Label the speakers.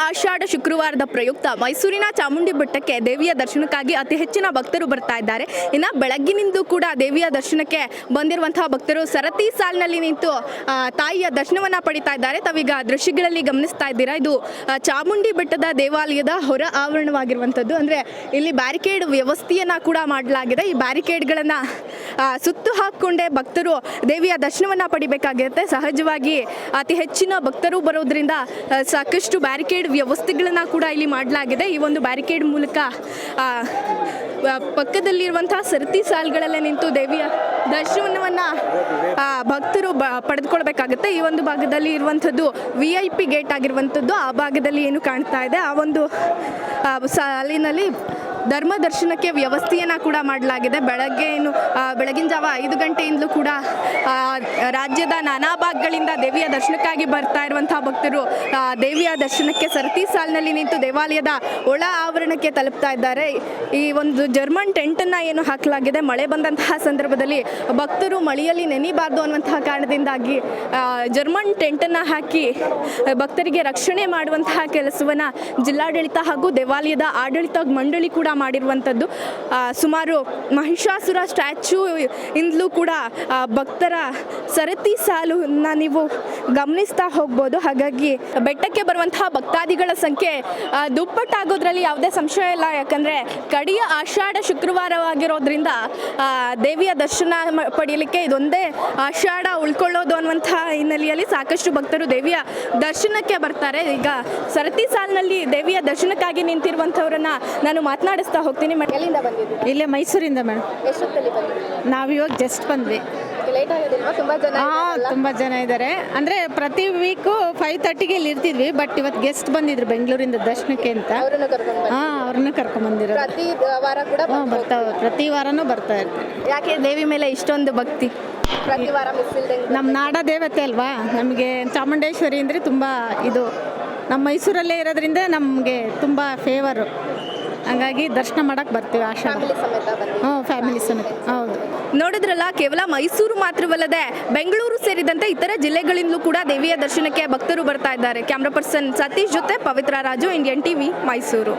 Speaker 1: ಆಷಾಢ ಶುಕ್ರವಾರದ ಪ್ರಯುಕ್ತ ಮೈಸೂರಿನ ಚಾಮುಂಡಿ ಬೆಟ್ಟಕ್ಕೆ ದೇವಿಯ ದರ್ಶನಕ್ಕಾಗಿ ಅತಿ ಹೆಚ್ಚಿನ ಭಕ್ತರು ಬರ್ತಾ ಇದ್ದಾರೆ. ಇನ್ನು ಬೆಳಗ್ಗಿನಿಂದ ಕೂಡ ದೇವಿಯ ದರ್ಶನಕ್ಕೆ ಬಂದಿರುವಂತಹ ಭಕ್ತರು ಸರತಿ ಸಾಲಿನಲ್ಲಿ ನಿಂತು ತಾಯಿಯ ದರ್ಶನವನ್ನ ಪಡಿತಾ ಇದ್ದಾರೆ. ತಾವೀಗ ದೃಶ್ಯಗಳಲ್ಲಿ ಗಮನಿಸ್ತಾ ಇದ್ದೀರಾ, ಇದು ಚಾಮುಂಡಿ ಬೆಟ್ಟದ ದೇವಾಲಯದ ಹೊರ ಆವರಣವಾಗಿರುವಂಥದ್ದು. ಅಂದರೆ ಇಲ್ಲಿ ಬ್ಯಾರಿಕೇಡ್ ವ್ಯವಸ್ಥೆಯನ್ನ ಕೂಡ ಮಾಡಲಾಗಿದೆ. ಈ ಬ್ಯಾರಿಕೇಡ್ಗಳನ್ನ ಸುತ್ತು ಹಾಕಿಕೊಂಡೇ ಭಕ್ತರು ದೇವಿಯ ದರ್ಶನವನ್ನ ಪಡಿಬೇಕಾಗಿರುತ್ತೆ. ಸಹಜವಾಗಿ ಅತಿ ಹೆಚ್ಚಿನ ಭಕ್ತರು ಬರೋದ್ರಿಂದ ಸಾಕಷ್ಟು ಬ್ಯಾರಿಕೇಡ್ ವ್ಯವಸ್ಥೆಗಳನ್ನ ಕೂಡ ಇಲ್ಲಿ ಮಾಡಲಾಗಿದೆ. ಈ ಒಂದು ಬ್ಯಾರಿಕೇಡ್ ಮೂಲಕ ಪಕ್ಕದಲ್ಲಿರುವಂತಹ ಸರತಿ ಸಾಲುಗಳಲ್ಲೇ ನಿಂತು ದೇವಿಯ ದರ್ಶನವನ್ನ ಭಕ್ತರು ಪಡೆದುಕೊಳ್ಬೇಕಾಗುತ್ತೆ. ಈ ಒಂದು ಭಾಗದಲ್ಲಿ ಇರುವಂಥದ್ದು VIP ಗೇಟ್ ಆಗಿರುವಂಥದ್ದು. ಆ ಭಾಗದಲ್ಲಿ ಏನು ಕಾಣ್ತಾ ಇದೆ, ಆ ಒಂದು ಸಾಲಿನಲ್ಲಿ ಧರ್ಮ ದರ್ಶನಕ್ಕೆ ವ್ಯವಸ್ಥೆಯನ್ನು ಕೂಡ ಮಾಡಲಾಗಿದೆ. ಬೆಳಗಿನ ಜಾವ 5 ಗಂಟೆಯಿಂದಲೂ ಕೂಡ ರಾಜ್ಯದ ನಾನಾ ಭಾಗಗಳಿಂದ ದೇವಿಯ ದರ್ಶನಕ್ಕಾಗಿ ಬರ್ತಾ ಇರುವಂತಹ ಭಕ್ತರು ದೇವಿಯ ದರ್ಶನಕ್ಕೆ ಸರತಿ ಸಾಲಿನಲ್ಲಿ ನಿಂತು ದೇವಾಲಯದ ಒಳ ಆವರಣಕ್ಕೆ ತಲುಪ್ತಾ ಇದ್ದಾರೆ. ಈ ಒಂದು ಜರ್ಮನ್ ಟೆಂಟನ್ನು ಏನು ಹಾಕಲಾಗಿದೆ, ಮಳೆ ಬಂದಂತಹ ಸಂದರ್ಭದಲ್ಲಿ ಭಕ್ತರು ಮಳೆಯಲ್ಲಿ ನೆನೆಯಬಾರ್ದು ಅನ್ನುವಂತಹ ಕಾರಣದಿಂದಾಗಿ ಜರ್ಮನ್ ಟೆಂಟನ್ನು ಹಾಕಿ ಭಕ್ತರಿಗೆ ರಕ್ಷಣೆ ಮಾಡುವಂತಹ ಕೆಲಸವನ್ನು ಜಿಲ್ಲಾಡಳಿತ ಹಾಗೂ ದೇವಾಲಯದ ಆಡಳಿತ ಮಂಡಳಿ ಕೂಡ ಮಾಡಿರುವಂಥದ್ದು. ಸುಮಾರು ಮಹಿಷಾಸುರ ಸ್ಟ್ಯಾಚ್ಯೂ ಇಂದಲೂ ಕೂಡ ಭಕ್ತರ ಸರತಿ ಸಾಲನ್ನ ನೀವು ಗಮನಿಸ್ತಾ ಹೋಗ್ಬೋದು. ಹಾಗಾಗಿ ಬೆಟ್ಟಕ್ಕೆ ಬರುವಂತಹ ಭಕ್ತಾದಿಗಳ ಸಂಖ್ಯೆ ದುಪ್ಪಟ್ಟಾಗೋದ್ರಲ್ಲಿ ಯಾವುದೇ ಸಂಶಯ ಇಲ್ಲ. ಯಾಕಂದರೆ ಕಡೆಯ ಆಷಾಢ ಶುಕ್ರವಾರವಾಗಿರೋದ್ರಿಂದ ದೇವಿಯ ದರ್ಶನ ಪಡೆಯಲಿಕ್ಕೆ ಇದೊಂದೇ ಆಷಾಢ ಉಳ್ಕೊಳ್ಳೋದು ಅನ್ನುವಂತಹ ಹಿನ್ನೆಲೆಯಲ್ಲಿ ಸಾಕಷ್ಟು ಭಕ್ತರು ದೇವಿಯ ದರ್ಶನಕ್ಕೆ ಬರ್ತಾರೆ. ಈಗ ಸರತಿ ಸಾಲಿನಲ್ಲಿ ದೇವಿಯ ದರ್ಶನಕ್ಕಾಗಿ ನಿಂತಿರುವಂಥವ್ರನ್ನ ನಾನು ಮಾತನಾಡಿಸ್ತಾ ಹೋಗ್ತೀನಿ. ಎಲ್ಲಿಂದ ಬಂದಿದ್ದೀವಿ?
Speaker 2: ಇಲ್ಲೇ ಮೈಸೂರಿಂದ ಮೇಡಮ್.
Speaker 1: ಎಷ್ಟೊತ್ತಲ್ಲಿ ಬಂದಿದ್ದೀವಿ?
Speaker 2: ನಾವು ಇವಾಗ ಜಸ್ಟ್ ಬಂದ್ವಿ.
Speaker 1: ಲೇಟ್ ಆಗೋದಿಲ್ವಾ?
Speaker 2: ತುಂಬ ಜನ ಇದ್ದಾರೆ. ಅಂದರೆ ಪ್ರತಿ ವೀಕು 5:30ಗೆ ಇಲ್ಲಿ ಇರ್ತಿದ್ವಿ, ಬಟ್ ಇವತ್ತು ಗೆಸ್ಟ್ ಬಂದಿದ್ರು ಬೆಂಗಳೂರಿಂದ ದರ್ಶನಕ್ಕೆ ಅಂತ. ಅವ್ರನ್ನ ಕರ್ಕೊಂಡ್ಬಂದಿರೋದು.
Speaker 1: ಪ್ರತಿ ವಾರ ಕೂಡ
Speaker 2: ಬರ್ತಾವೆ, ಪ್ರತಿ ವಾರನೂ ಬರ್ತಾ ಇರ್ತೀವಿ.
Speaker 1: ಯಾಕೆ ದೇವಿ ಮೇಲೆ ಇಷ್ಟೊಂದು ಭಕ್ತಿ? ಪ್ರತಿ ವಾರ ಮಿಸ್ ಇಲ್ದಂಗೆ.
Speaker 2: ನಮ್ಮ ನಾಡ ದೇವತೆ ಅಲ್ವಾ, ನಮಗೆ ಚಾಮುಂಡೇಶ್ವರಿ ಅಂದರೆ ತುಂಬ ಇದು. ನಮ್ಮ ಮೈಸೂರಲ್ಲೇ ಇರೋದ್ರಿಂದ ನಮಗೆ ತುಂಬ ಫೇವರು. ಹಂಗಾಗಿ ದರ್ಶನ ಮಾಡಕ್ಕೆ ಬರ್ತೀವಿ. ಫ್ಯಾಮಿಲಿ ಸಮೇತ. ಹೌದು,
Speaker 1: ನೋಡಿದ್ರಲ್ಲ, ಕೇವಲ ಮೈಸೂರು ಮಾತ್ರವಲ್ಲದೆ ಬೆಂಗಳೂರು ಸೇರಿದಂತೆ ಇತರ ಜಿಲ್ಲೆಗಳಿಂದಲೂ ಕೂಡ ದೇವಿಯ ದರ್ಶನಕ್ಕೆ ಭಕ್ತರು ಬರ್ತಾ ಇದ್ದಾರೆ. ಕ್ಯಾಮ್ರಾ ಪರ್ಸನ್ ಸತೀಶ್ ಜೊತೆ ಪವಿತ್ರ ರಾಜು, ಇಂಡಿಯನ್ TV, ಮೈಸೂರು.